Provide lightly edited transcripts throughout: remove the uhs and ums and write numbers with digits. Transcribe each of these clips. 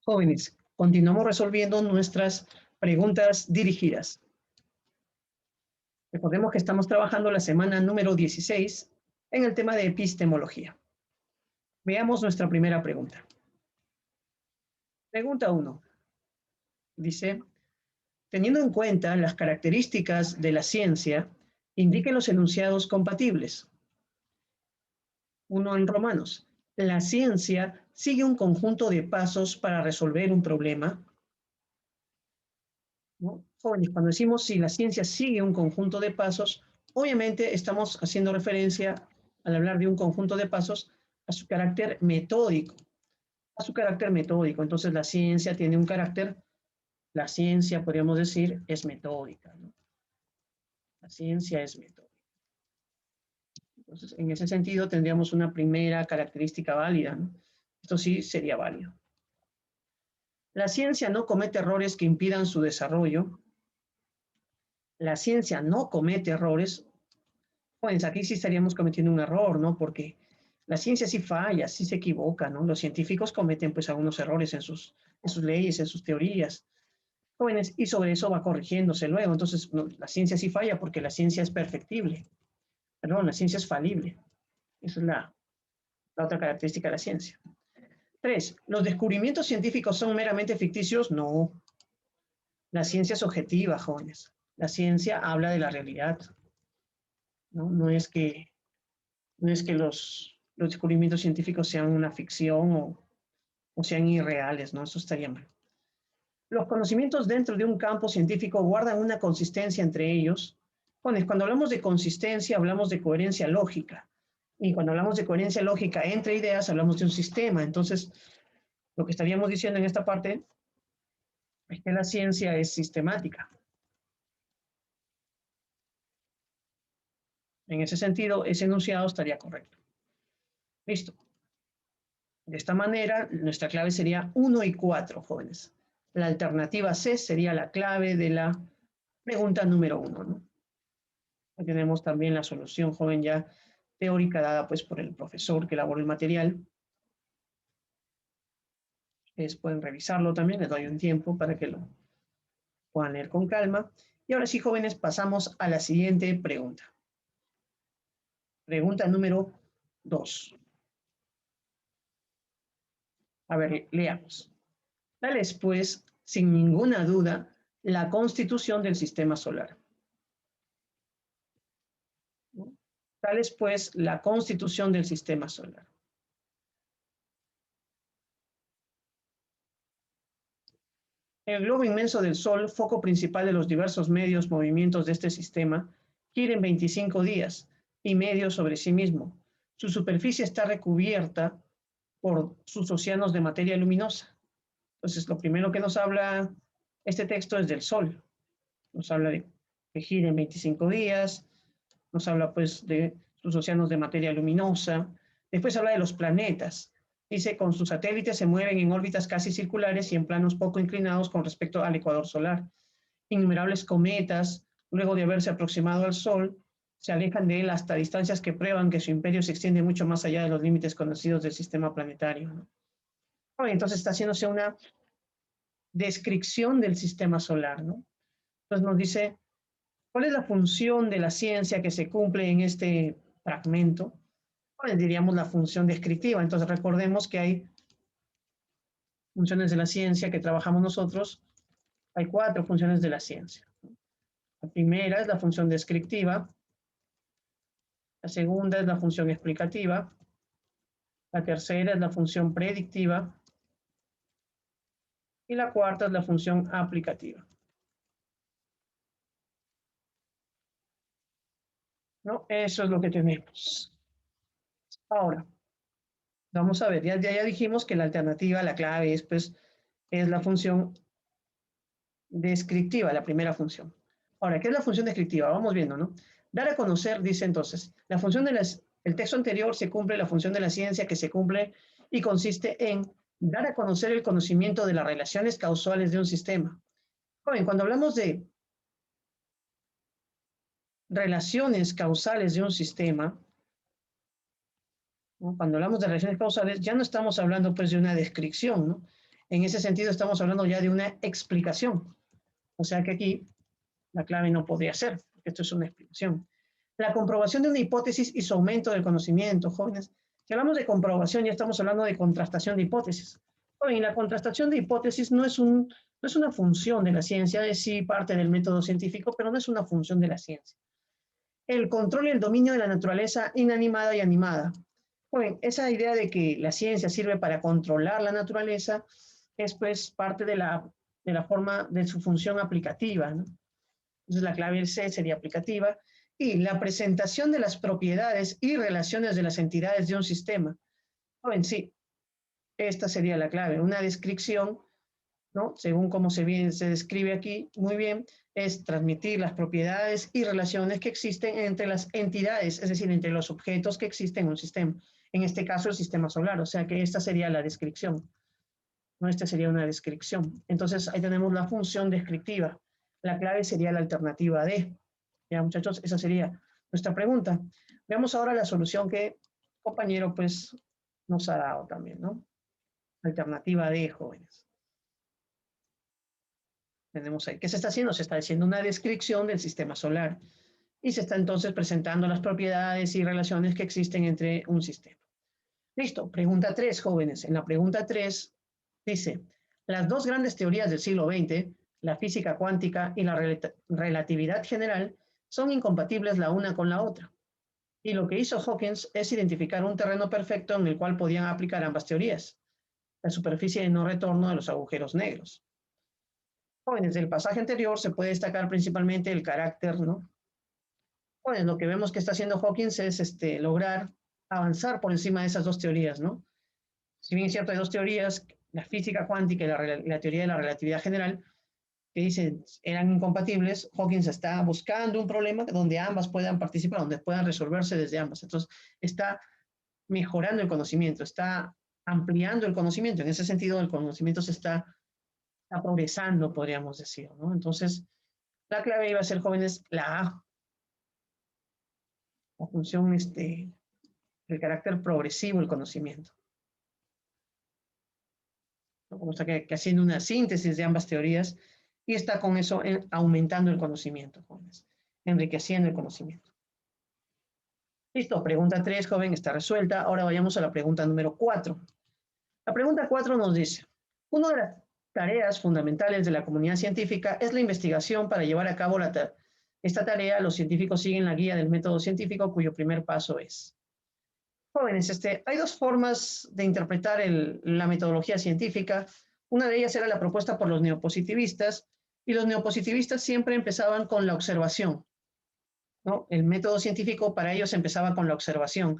Jóvenes, continuamos resolviendo nuestras preguntas dirigidas. Recordemos que estamos trabajando la semana número 16 en el tema de epistemología. Veamos nuestra primera pregunta. Pregunta 1. Dice, teniendo en cuenta las características de la ciencia, indiquen los enunciados compatibles. 1 en Romanos. La ciencia sigue un conjunto de pasos para resolver un problema. ¿No? Jóvenes, cuando decimos si la ciencia sigue un conjunto de pasos, obviamente estamos haciendo referencia, al hablar de un conjunto de pasos, a su carácter metódico. Entonces la ciencia tiene un carácter, la ciencia, podríamos decir, es metódica, ¿no? La ciencia es metódica. Entonces, en ese sentido, tendríamos una primera característica válida, ¿no? Esto sí sería válido. La ciencia no comete errores que impidan su desarrollo. La ciencia no comete errores. Pues aquí sí estaríamos cometiendo un error, ¿no? Porque la ciencia sí falla, sí se equivoca, ¿no? Los científicos cometen pues algunos errores en sus leyes, en sus teorías. Jóvenes, y sobre eso va corrigiéndose luego. Entonces, no, la ciencia sí falla porque la ciencia es perfectible. Perdón, la ciencia es falible. Esa es la otra característica de la ciencia. 3. ¿Los descubrimientos científicos son meramente ficticios? No. La ciencia es objetiva, jóvenes. La ciencia habla de la realidad. No es que los descubrimientos científicos sean una ficción o sean irreales, ¿no? Eso estaría mal. Los conocimientos dentro de un campo científico guardan una consistencia entre ellos. Cuando hablamos de consistencia, hablamos de coherencia lógica. Y cuando hablamos de coherencia lógica entre ideas, hablamos de un sistema. Entonces, lo que estaríamos diciendo en esta parte es que la ciencia es sistemática. En ese sentido, ese enunciado estaría correcto. Listo. De esta manera, nuestra clave sería 1 y 4, jóvenes. La alternativa C sería la clave de la pregunta número 1, ¿no? Aquí tenemos también la solución, joven, ya teórica dada pues por el profesor que elaboró el material. Ustedes pueden revisarlo también, les doy un tiempo para que lo puedan leer con calma. Y ahora sí, jóvenes, pasamos a la siguiente pregunta. Pregunta número 2. A ver, leamos. Tal es, pues, sin ninguna duda, la constitución del sistema solar. Tal es, pues, la constitución del sistema solar. El globo inmenso del Sol, foco principal de los diversos medios movimientos de este sistema, gira en 25 días y medio sobre sí mismo. Su superficie está recubierta por sus océanos de materia luminosa. Entonces, lo primero que nos habla este texto es del Sol. Nos habla de que gira en 25 días, nos habla pues de sus océanos de materia luminosa. Después habla de los planetas. Dice, con sus satélites se mueven en órbitas casi circulares y en planos poco inclinados con respecto al ecuador solar. Innumerables cometas, luego de haberse aproximado al Sol, se alejan de él hasta distancias que prueban que su imperio se extiende mucho más allá de los límites conocidos del sistema planetario, ¿no? Entonces está haciéndose una descripción del sistema solar, ¿no? Entonces nos dice, ¿cuál es la función de la ciencia que se cumple en este fragmento? Pues diríamos la función descriptiva. Entonces recordemos que hay funciones de la ciencia que trabajamos nosotros. Hay 4 funciones de la ciencia. La primera es la función descriptiva. La segunda es la función explicativa. La tercera es la función predictiva. Y la cuarta es la función aplicativa. ¿No? Eso es lo que tenemos. Ahora, vamos a ver, ya dijimos que la alternativa, la clave es, pues, es la función descriptiva, la primera función. Ahora, ¿qué es la función descriptiva? Vamos viendo, ¿no? Dar a conocer, dice entonces, la función el texto anterior se cumple, la función de la ciencia que se cumple y consiste en dar a conocer el conocimiento de las relaciones causales de un sistema. Joven, cuando hablamos de relaciones causales de un sistema, ¿no? Cuando hablamos de relaciones causales, ya no estamos hablando pues de una descripción, ¿no? En ese sentido estamos hablando ya de una explicación. O sea que aquí la clave no podría ser, porque esto es una explicación. La comprobación de una hipótesis y su aumento del conocimiento, jóvenes. Si hablamos de comprobación, ya estamos hablando de contrastación de hipótesis. Joven, la contrastación de hipótesis no es una función de la ciencia, es sí parte del método científico, pero no es una función de la ciencia. El control y el dominio de la naturaleza inanimada y animada. Bueno, esa idea de que la ciencia sirve para controlar la naturaleza es pues parte de la forma de su función aplicativa, ¿no? Entonces la clave C sería aplicativa. Y la presentación de las propiedades y relaciones de las entidades de un sistema. Joven, sí, esta sería la clave. Una descripción, ¿no? Según cómo se describe aquí, muy bien, es transmitir las propiedades y relaciones que existen entre las entidades, es decir, entre los objetos que existen en un sistema. En este caso, el sistema solar, o sea que esta sería la descripción. ¿No? Esta sería una descripción. Entonces, ahí tenemos la función descriptiva. La clave sería la alternativa D. Ya, muchachos, esa sería nuestra pregunta. Veamos ahora la solución que el compañero, pues, nos ha dado también, ¿no? Alternativa D, jóvenes. Tenemos ahí. ¿Qué se está haciendo? Se está haciendo una descripción del sistema solar y se está entonces presentando las propiedades y relaciones que existen entre un sistema. Listo. Pregunta 3, jóvenes. En la pregunta 3 dice, las dos grandes teorías del siglo XX, la física cuántica y la relatividad general, son incompatibles la una con la otra. Y lo que hizo Hawkins es identificar un terreno perfecto en el cual podían aplicar ambas teorías, la superficie de no retorno de los agujeros negros. Jóvenes, del pasaje anterior se puede destacar principalmente el carácter, ¿no? Jóvenes, lo que vemos que está haciendo Hawkins es lograr avanzar por encima de esas dos teorías, ¿no? Si bien es cierto, hay dos teorías, la física cuántica y la teoría de la relatividad general, que dicen eran incompatibles, Hawkins está buscando un problema donde ambas puedan participar, donde puedan resolverse desde ambas. Entonces, está mejorando el conocimiento, está ampliando el conocimiento. En ese sentido, el conocimiento se está progresando, podríamos decir, ¿no? Entonces, la clave iba a ser, jóvenes, la A, la función, el carácter progresivo del conocimiento. Como está que haciendo una síntesis de ambas teorías y está con eso aumentando el conocimiento, jóvenes, enriqueciendo el conocimiento. Listo, pregunta 3, joven, está resuelta. Ahora vayamos a la pregunta número 4. La pregunta 4 nos dice, una de las tareas fundamentales de la comunidad científica es la investigación. Para llevar a cabo esta tarea, los científicos siguen la guía del método científico, cuyo primer paso es. Jóvenes, hay dos formas de interpretar la metodología científica. Una de ellas era la propuesta por los neopositivistas, y los neopositivistas siempre empezaban con la observación, ¿no? El método científico para ellos empezaba con la observación.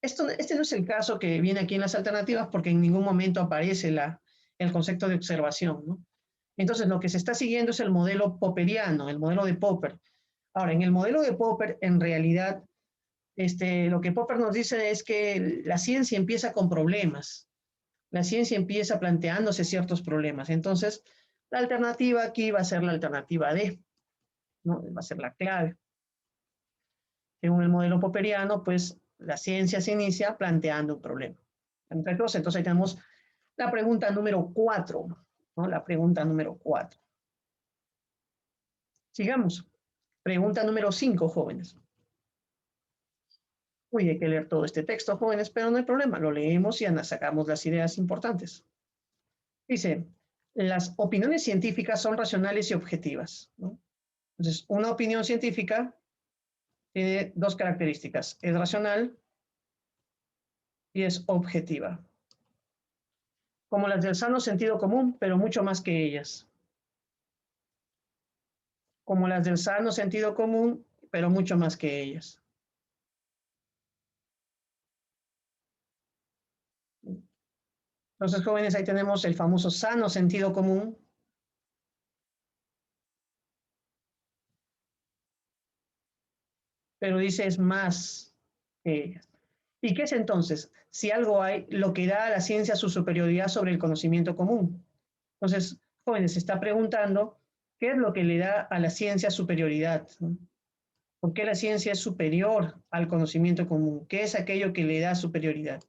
Este no es el caso que viene aquí en las alternativas, porque en ningún momento aparece el concepto de observación, ¿no? Entonces, lo que se está siguiendo es el modelo popperiano, el modelo de Popper. Ahora, en el modelo de Popper, en realidad, lo que Popper nos dice es que la ciencia empieza con problemas. La ciencia empieza planteándose ciertos problemas. Entonces, la alternativa aquí va a ser la alternativa D, ¿no? Va a ser la clave. Según el modelo popperiano, pues la ciencia se inicia planteando un problema. Entonces ahí tenemos la pregunta número 4, ¿no? La pregunta número 4. Sigamos. Pregunta número 5, jóvenes. Uy, hay que leer todo este texto, jóvenes, pero no hay problema. Lo leemos y sacamos las ideas importantes. Dice, las opiniones científicas son racionales y objetivas, ¿no? Entonces, una opinión científica tiene dos características. Es racional y es objetiva. Como las del sano sentido común, pero mucho más que ellas. Como las del sano sentido común, pero mucho más que ellas. Entonces, jóvenes, ahí tenemos el famoso sano sentido común. Pero dice es más que ellas. ¿Y qué es entonces? Si algo hay, lo que da a la ciencia su superioridad sobre el conocimiento común. Entonces, jóvenes, se está preguntando qué es lo que le da a la ciencia superioridad, ¿no? ¿Por qué la ciencia es superior al conocimiento común? ¿Qué es aquello que le da superioridad?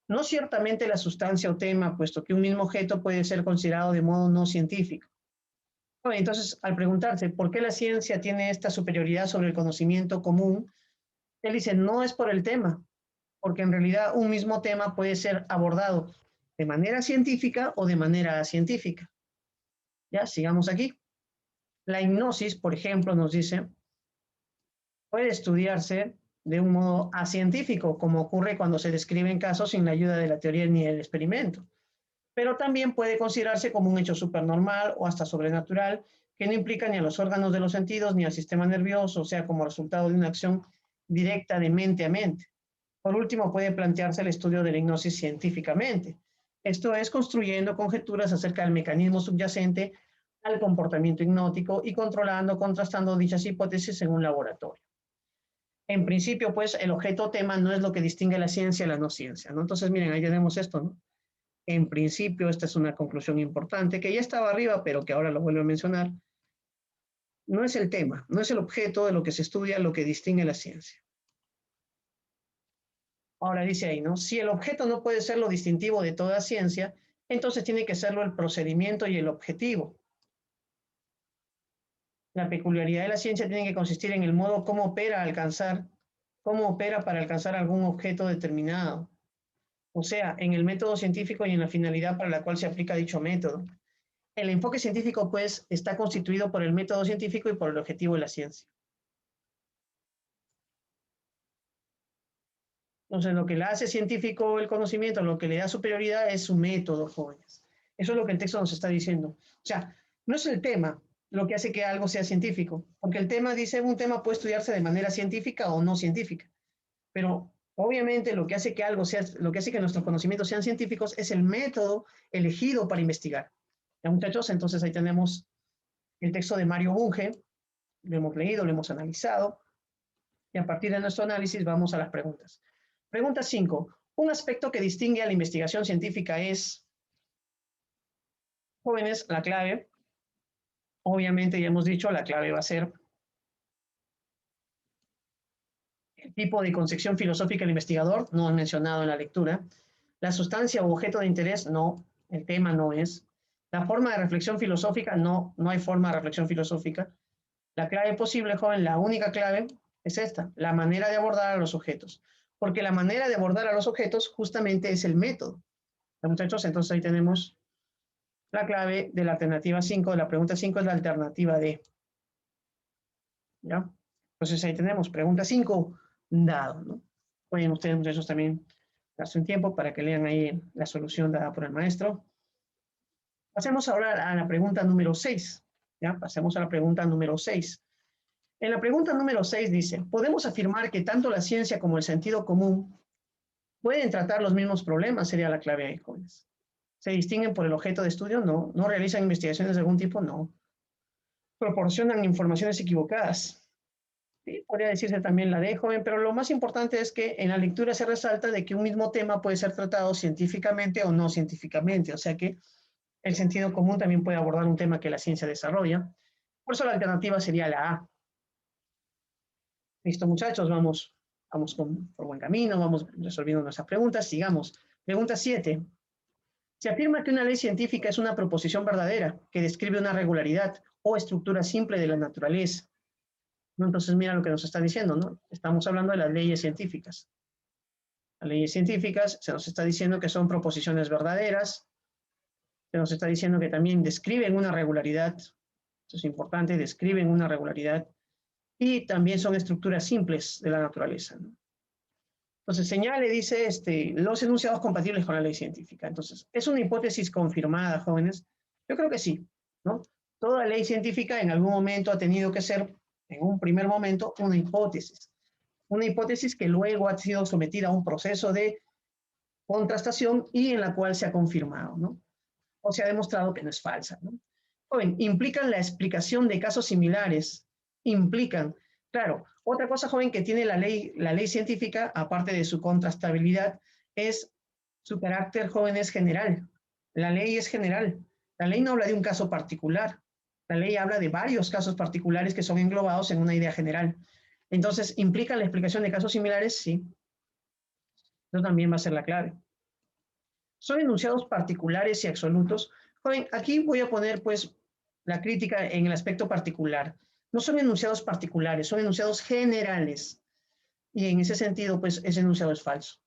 No ciertamente la sustancia o tema, puesto que un mismo objeto puede ser considerado de modo no científico. Bueno, entonces, al preguntarse por qué la ciencia tiene esta superioridad sobre el conocimiento común, él dice, no es por el tema, porque en realidad un mismo tema puede ser abordado de manera científica o de manera científica. Ya, sigamos aquí. La hipnosis, por ejemplo, nos dice, puede estudiarse de un modo acientífico, como ocurre cuando se describen casos sin la ayuda de la teoría ni del experimento. Pero también puede considerarse como un hecho supernormal o hasta sobrenatural, que no implica ni a los órganos de los sentidos ni al sistema nervioso, o sea, como resultado de una acción directa de mente a mente. Por último, puede plantearse el estudio de la hipnosis científicamente. Esto es construyendo conjeturas acerca del mecanismo subyacente al comportamiento hipnótico y controlando, contrastando dichas hipótesis en un laboratorio. En principio, pues, el objeto tema no es lo que distingue la ciencia de la no ciencia, ¿no? Entonces, miren, ahí tenemos esto, ¿no? En principio, esta es una conclusión importante que ya estaba arriba, pero que ahora lo vuelvo a mencionar. No es el tema, no es el objeto de lo que se estudia lo que distingue la ciencia. Ahora dice ahí, ¿no? Si el objeto no puede ser lo distintivo de toda ciencia, entonces tiene que serlo el procedimiento y el objetivo. La peculiaridad de la ciencia tiene que consistir en el modo cómo opera para alcanzar algún objeto determinado. O sea, en el método científico y en la finalidad para la cual se aplica dicho método. El enfoque científico, pues, está constituido por el método científico y por el objetivo de la ciencia. Entonces, lo que le hace científico el conocimiento, lo que le da superioridad es su método, jóvenes. Eso es lo que el texto nos está diciendo. O sea, no es el tema lo que hace que algo sea científico, porque el tema dice, un tema puede estudiarse de manera científica o no científica, pero obviamente lo que hace que algo sea, lo que hace que nuestros conocimientos sean científicos es el método elegido para investigar. ¿Ya, muchachos? Entonces ahí tenemos el texto de Mario Bunge, lo hemos leído, lo hemos analizado, y a partir de nuestro análisis vamos a las preguntas. Pregunta 5. Un aspecto que distingue a la investigación científica es, jóvenes, la clave. Obviamente ya hemos dicho, la clave va a ser el tipo de concepción filosófica del investigador, no han mencionado en la lectura. La sustancia o objeto de interés, no, el tema no es. La forma de reflexión filosófica, no, no hay forma de reflexión filosófica. La clave posible, joven, la única clave es esta, la manera de abordar a los objetos. Porque la manera de abordar a los objetos justamente es el método. ¿Ya, muchachos? Entonces ahí tenemos la clave de la alternativa 5, de la pregunta 5 es la alternativa D. ¿Ya? Entonces ahí tenemos pregunta 5, dado, ¿no? Pueden ustedes, muchachos, también darse un tiempo para que lean ahí la solución dada por el maestro. Pasemos ahora a la pregunta número 6. ¿Ya? Pasemos a la pregunta número 6. En la pregunta número 6 dice, ¿podemos afirmar que tanto la ciencia como el sentido común pueden tratar los mismos problemas? Sería la clave ahí, jóvenes. ¿Se distinguen por el objeto de estudio? No. ¿No realizan investigaciones de algún tipo? No. ¿Proporcionan informaciones equivocadas? Sí, podría decirse también la D, joven, pero lo más importante es que en la lectura se resalta de que un mismo tema puede ser tratado científicamente o no científicamente, o sea que el sentido común también puede abordar un tema que la ciencia desarrolla. Por eso la alternativa sería la A. Listo, muchachos, vamos por buen camino, vamos resolviendo nuestras preguntas, sigamos. Pregunta 7. Se afirma que una ley científica es una proposición verdadera que describe una regularidad o estructura simple de la naturaleza. ¿No? Entonces, mira lo que nos está diciendo, ¿no? Estamos hablando de las leyes científicas. Las leyes científicas se nos está diciendo que son proposiciones verdaderas, se nos está diciendo que también describen una regularidad, eso es importante, describen una regularidad, y también son estructuras simples de la naturaleza, ¿no? Entonces, señale, dice, los enunciados compatibles con la ley científica. Entonces, ¿es una hipótesis confirmada, jóvenes? Yo creo que sí, ¿no? Toda ley científica en algún momento ha tenido que ser, en un primer momento, una hipótesis. Una hipótesis que luego ha sido sometida a un proceso de contrastación y en la cual se ha confirmado, ¿no? O se ha demostrado que no es falsa, ¿no? Joven, implican la explicación de casos similares, implican, claro, otra cosa, joven, que tiene la ley científica, aparte de su contrastabilidad, es su carácter, joven, es general. La ley es general. La ley no habla de un caso particular. La ley habla de varios casos particulares que son englobados en una idea general. Entonces, ¿implica la explicación de casos similares? Sí. Eso también va a ser la clave. Son enunciados particulares y absolutos. Joven, aquí voy a poner pues la crítica en el aspecto particular. No son enunciados particulares, son enunciados generales. Y en ese sentido, pues ese enunciado es falso,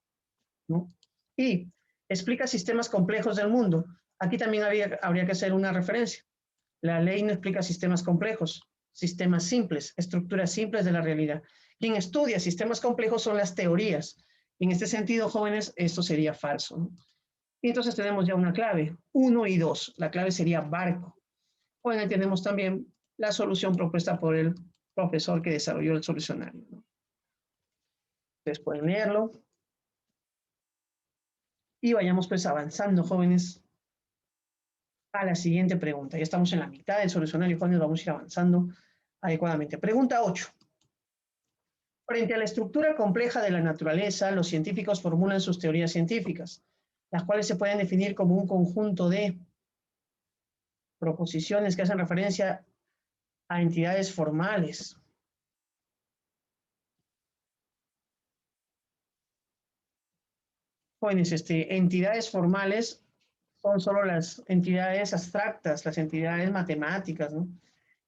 ¿no? Y explica sistemas complejos del mundo. Aquí también habría que hacer una referencia. La ley no explica sistemas complejos, sistemas simples, estructuras simples de la realidad. Quien estudia sistemas complejos son las teorías. En este sentido, jóvenes, esto sería falso, ¿no? Y entonces tenemos ya una clave, 1 y 2. La clave sería barco. Bueno, tenemos también la solución propuesta por el profesor que desarrolló el solucionario, ¿no? Ustedes pueden leerlo. Y vayamos pues avanzando, jóvenes, a la siguiente pregunta. Ya estamos en la mitad del solucionario, jóvenes, vamos a ir avanzando adecuadamente. Pregunta 8. Frente a la estructura compleja de la naturaleza, los científicos formulan sus teorías científicas, las cuales se pueden definir como un conjunto de proposiciones que hacen referencia a entidades formales. Jóvenes, entidades formales son solo las entidades abstractas, las entidades matemáticas, ¿no?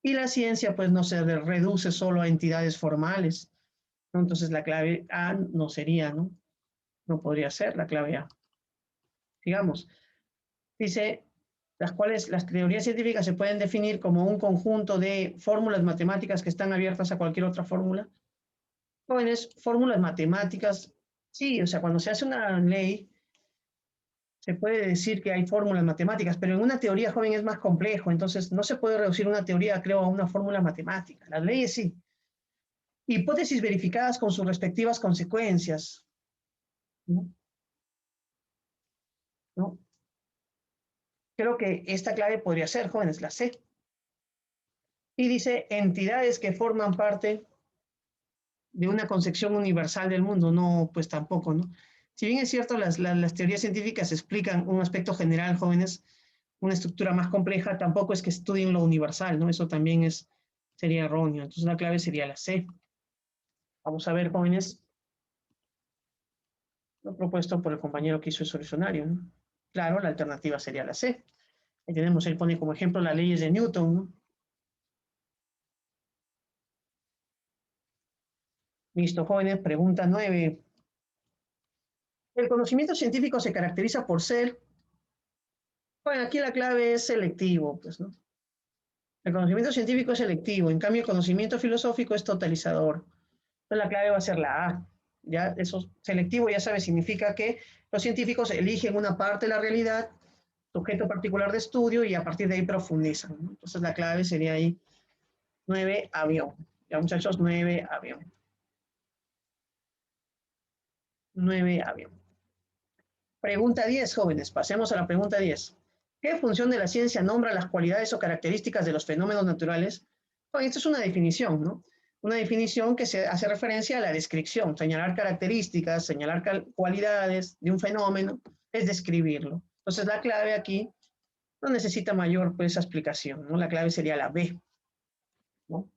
Y la ciencia, pues, no se reduce solo a entidades formales, ¿no? Entonces, la clave A no sería, ¿no? No podría ser la clave A. Digamos, dice, las teorías científicas se pueden definir como un conjunto de fórmulas matemáticas que están abiertas a cualquier otra fórmula. Jóvenes, fórmulas matemáticas, sí, o sea, cuando se hace una ley, se puede decir que hay fórmulas matemáticas, pero en una teoría, joven, es más complejo, entonces no se puede reducir una teoría, creo, a una fórmula matemática. Las leyes sí. Hipótesis verificadas con sus respectivas consecuencias, ¿no? ¿No? Creo que esta clave podría ser, jóvenes, la C. Y dice entidades que forman parte de una concepción universal del mundo. No, pues tampoco, ¿no? Si bien es cierto, las teorías científicas explican un aspecto general, jóvenes, una estructura más compleja, tampoco es que estudien lo universal, ¿no? Eso también sería erróneo. Entonces la clave sería la C. Vamos a ver, jóvenes, lo propuesto por el compañero que hizo el solucionario, ¿no? Claro, la alternativa sería la C. Ahí tenemos, él pone como ejemplo las leyes de Newton, ¿no? Listo, jóvenes, pregunta 9. El conocimiento científico se caracteriza por ser, bueno, aquí la clave es selectivo, pues, ¿no? El conocimiento científico es selectivo, en cambio el conocimiento filosófico es totalizador. Entonces la clave va a ser la A. Ya, eso selectivo, ya sabes, significa que los científicos eligen una parte de la realidad, sujeto particular de estudio, y a partir de ahí profundizan, ¿no? Entonces la clave sería ahí 9, avión. Ya, muchachos, 9, avión. 9, avión. Pregunta 10, jóvenes. Pasemos a la pregunta 10. ¿Qué función de la ciencia nombra las cualidades o características de los fenómenos naturales? Bueno, esto es una definición, ¿no? Una definición que se hace referencia a la descripción, señalar características, señalar cualidades de un fenómeno, es describirlo. Entonces la clave aquí no necesita mayor pues, explicación, ¿no? La clave sería la B, ¿no?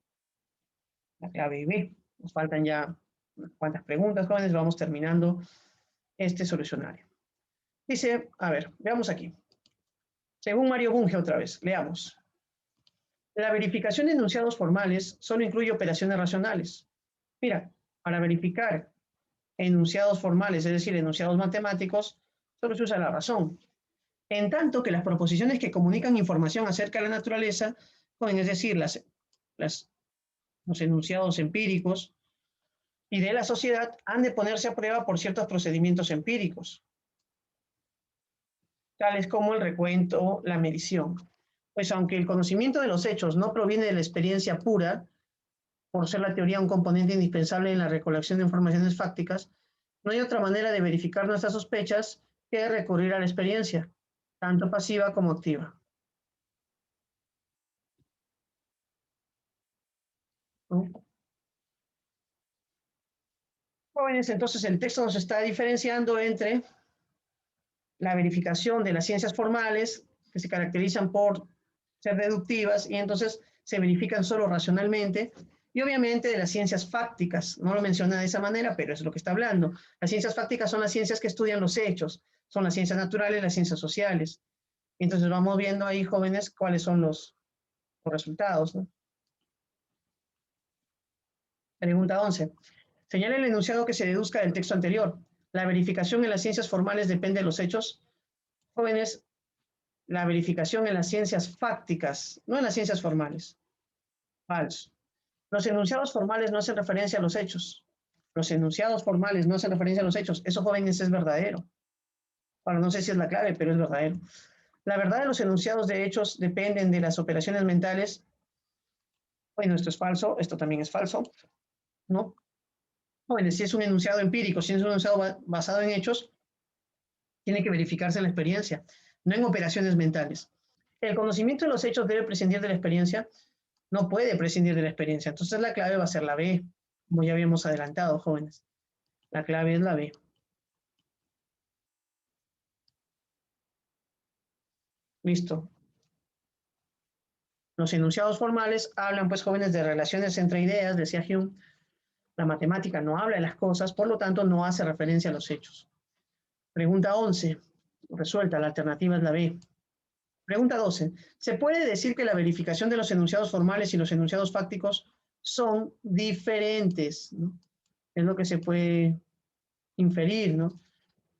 La clave B. Nos faltan ya unas cuantas preguntas, jóvenes, vamos terminando este solucionario. Dice, a ver, veamos aquí. Según Mario Bunge otra vez, leamos. La verificación de enunciados formales solo incluye operaciones racionales. Mira, para verificar enunciados formales, es decir, enunciados matemáticos, solo se usa la razón. En tanto que las proposiciones que comunican información acerca de la naturaleza, pueden, es decir, los enunciados empíricos y de la sociedad, han de ponerse a prueba por ciertos procedimientos empíricos, tales como el recuento, la medición. Pues aunque el conocimiento de los hechos no proviene de la experiencia pura, por ser la teoría un componente indispensable en la recolección de informaciones fácticas, no hay otra manera de verificar nuestras sospechas que recurrir a la experiencia, tanto pasiva como activa, ¿no? Jóvenes, entonces el texto nos está diferenciando entre la verificación de las ciencias formales, que se caracterizan por ser deductivas y entonces se verifican solo racionalmente, y obviamente de las ciencias fácticas. No lo menciona de esa manera, pero es lo que está hablando. Las ciencias fácticas son las ciencias que estudian los hechos, son las ciencias naturales y las ciencias sociales. Entonces vamos viendo ahí, jóvenes, cuáles son los resultados, ¿no? Pregunta 11. Señala el enunciado que se deduzca del texto anterior. La verificación en las ciencias formales depende de los hechos. Jóvenes, la verificación en las ciencias fácticas, no en las ciencias formales. Falso. Los enunciados formales no hacen referencia a los hechos. Los enunciados formales no hacen referencia a los hechos. Eso, jóvenes, es verdadero. Bueno, no sé si es la clave, pero es verdadero. La verdad de los enunciados de hechos dependen de las operaciones mentales. Bueno, esto es falso, esto también es falso, ¿no? Bueno, si es un enunciado empírico, si es un enunciado basado en hechos, tiene que verificarse en la experiencia, no en operaciones mentales. El conocimiento de los hechos debe prescindir de la experiencia, no puede prescindir de la experiencia. Entonces la clave va a ser la B, como ya habíamos adelantado, jóvenes. La clave es la B. Listo. Los enunciados formales hablan, pues, jóvenes, de relaciones entre ideas, decía Hume. La matemática no habla de las cosas, por lo tanto no hace referencia a los hechos. Pregunta 11. Resuelta, la alternativa es la B. Pregunta 12. ¿Se puede decir que la verificación de los enunciados formales y los enunciados fácticos son diferentes, ¿no? Es lo que se puede inferir, ¿no?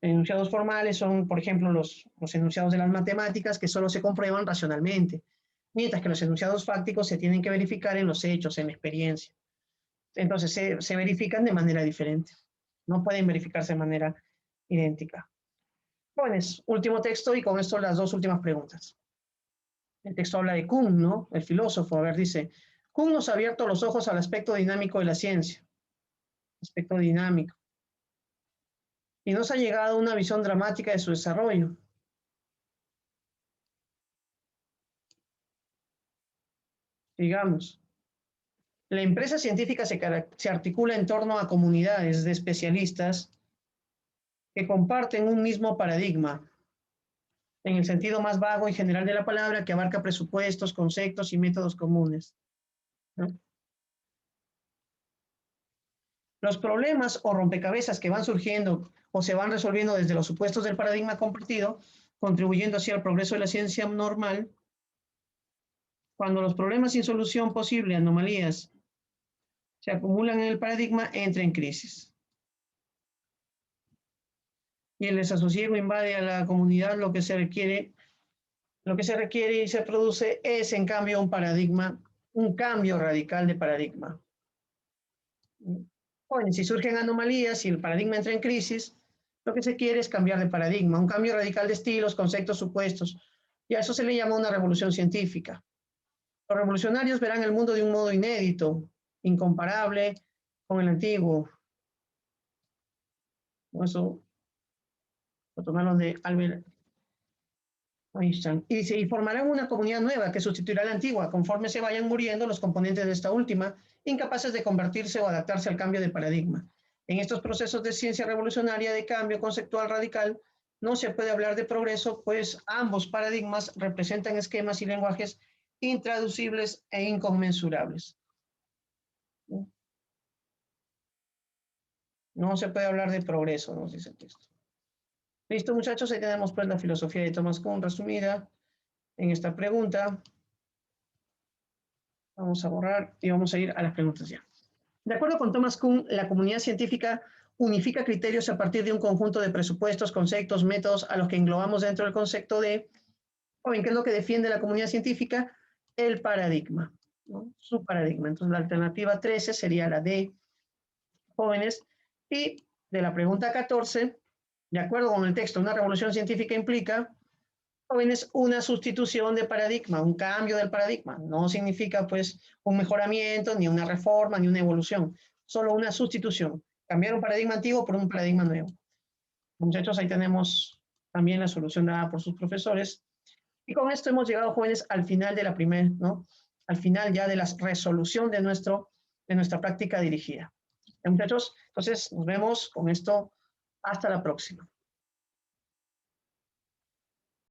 Enunciados formales son, por ejemplo, los enunciados de las matemáticas que solo se comprueban racionalmente, mientras que los enunciados fácticos se tienen que verificar en los hechos, en la experiencia. Entonces se verifican de manera diferente. No pueden verificarse de manera idéntica. Jóvenes, último texto y con esto las dos últimas preguntas. El texto habla de Kuhn, ¿no? El filósofo. A ver, dice, Kuhn nos ha abierto los ojos al aspecto dinámico de la ciencia. Aspecto dinámico. Y nos ha llegado a una visión dramática de su desarrollo. Digamos, la empresa científica se articula en torno a comunidades de especialistas que comparten un mismo paradigma, en el sentido más vago y general de la palabra, que abarca presupuestos, conceptos y métodos comunes, ¿no? Los problemas o rompecabezas que van surgiendo o se van resolviendo desde los supuestos del paradigma compartido, contribuyendo así al progreso de la ciencia normal. Cuando los problemas sin solución posible, anomalías, se acumulan en el paradigma, entra en crisis. Y el desasosiego invade a la comunidad. Lo que se requiere y se produce es, en cambio, un paradigma, un cambio radical de paradigma. Bueno, si surgen anomalías, si el paradigma entra en crisis, lo que se quiere es cambiar de paradigma, un cambio radical de estilos, conceptos, supuestos. Y a eso se le llama una revolución científica. Los revolucionarios verán el mundo de un modo inédito, incomparable con el antiguo. Eso lo tomaron de Albert Einstein. Y dice, y formarán una comunidad nueva que sustituirá a la antigua, conforme se vayan muriendo los componentes de esta última, incapaces de convertirse o adaptarse al cambio de paradigma. En estos procesos de ciencia revolucionaria de cambio conceptual radical, no se puede hablar de progreso, pues ambos paradigmas representan esquemas y lenguajes intraducibles e inconmensurables. No se puede hablar de progreso, nos dice el texto. Listo, muchachos, ahí tenemos pues la filosofía de Thomas Kuhn resumida en esta pregunta. Vamos a borrar y vamos a ir a las preguntas ya. De acuerdo con Thomas Kuhn, la comunidad científica unifica criterios a partir de un conjunto de presupuestos, conceptos, métodos a los que englobamos dentro del concepto de, ¿qué es lo que defiende la comunidad científica? El paradigma, ¿no? Su paradigma. Entonces la alternativa 13 sería la D, jóvenes. Y de la pregunta 14, de acuerdo con el texto, una revolución científica implica, jóvenes, una sustitución de paradigma, un cambio del paradigma. No significa, pues, un mejoramiento, ni una reforma, ni una evolución. Solo una sustitución. Cambiar un paradigma antiguo por un paradigma nuevo. Muchachos, ahí tenemos también la solución dada por sus profesores. Y con esto hemos llegado, jóvenes, al final de la primera, ¿no? Al final ya de la resolución de nuestra práctica dirigida. Muchachos, entonces nos vemos con esto. Hasta la próxima.